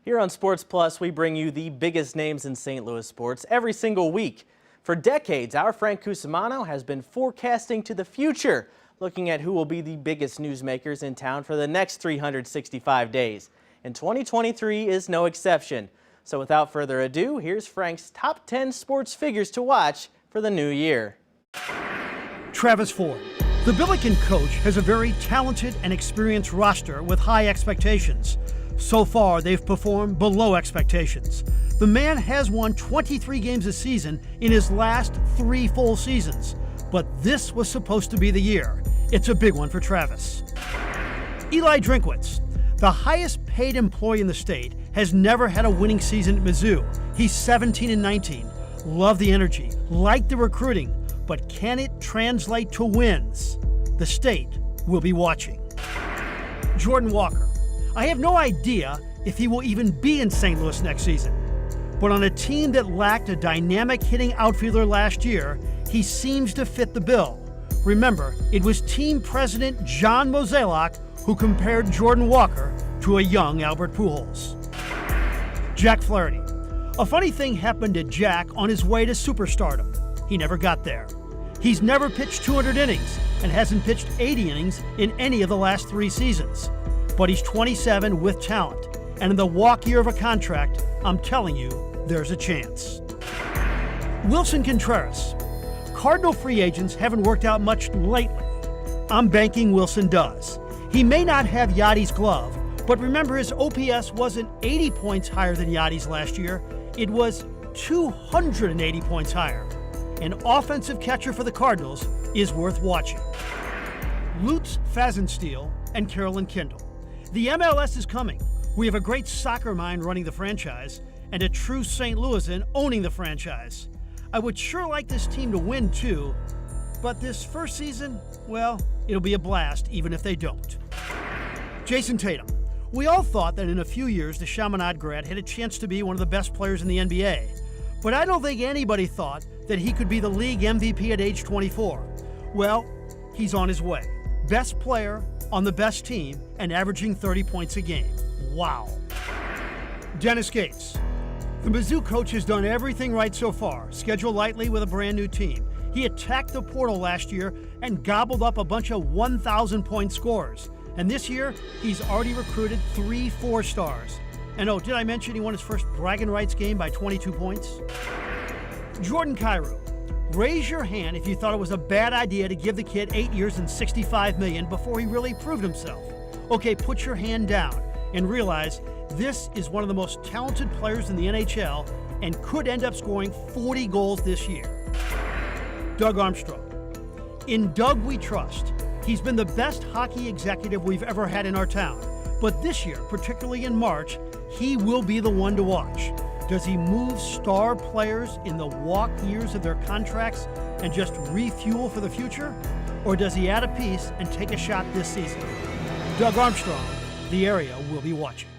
Here on Sports Plus, we bring you the biggest names in St. Louis sports every single week. For decades, our Frank Cusimano has been forecasting to the future, looking at who will be the biggest newsmakers in town for the next 365 days. And 2023 is no exception. So without further ado, here's Frank's top 10 sports figures to watch for the new year. Travis Ford. The Billiken coach has a very talented and experienced roster with high expectations. So far, they've performed below expectations. The man has won 23 games a season in his last 3 full seasons. But this was supposed to be the year. It's a big one for Travis. Eli Drinkwitz. The highest paid employee in the state has never had a winning season at Mizzou. He's 17-19. Love the energy, like the recruiting, but can it translate to wins? The state will be watching. Jordan Walker. I have no idea if he will even be in St. Louis next season. But on a team that lacked a dynamic hitting outfielder last year, he seems to fit the bill. Remember, it was team president John Mozeliak who compared Jordan Walker to a young Albert Pujols. Jack Flaherty. A funny thing happened to Jack on his way to superstardom. He never got there. He's never pitched 200 innings and hasn't pitched 80 innings in any of the last 3 seasons. But he's 27 with talent, and in the walk year of a contract, I'm telling you, there's a chance. Wilson Contreras. Cardinal free agents haven't worked out much lately. I'm banking Wilson does. He may not have Yadi's glove, but remember his OPS wasn't 80 points higher than Yadi's last year. It was 280 points higher. An offensive catcher for the Cardinals is worth watching. Lutz Pfannenstiel and Carolyn Kindle. The MLS is coming. We have a great soccer mind running the franchise and a true St. Louisan owning the franchise. I would sure like this team to win too, but this first season, well, it'll be a blast even if they don't. Jason Tatum. We all thought that in a few years the Chaminade grad had a chance to be one of the best players in the NBA, but I don't think anybody thought that he could be the league MVP at age 24. Well, he's on his way. Best player on the best team and averaging 30 points a game. Wow. Dennis Gates. The Mizzou coach has done everything right so far, scheduled lightly with a brand new team. He attacked the portal last year and gobbled up a bunch of 1,000-point scorers. And this year, he's already recruited 3 4-stars. And oh, did I mention he won his first bragging rights game by 22 points? Jordan Kyrou. Raise your hand if you thought it was a bad idea to give the kid 8 years and $65 million before he really proved himself. Okay, put your hand down and realize this is one of the most talented players in the NHL and could end up scoring 40 goals this year. Doug Armstrong. In Doug we trust. He's been the best hockey executive we've ever had in our town. But this year, particularly in March, he will be the one to watch. Does he move star players in the walk years of their contracts and just refuel for the future? Or does he add a piece and take a shot this season? Doug Armstrong, the area will be watching.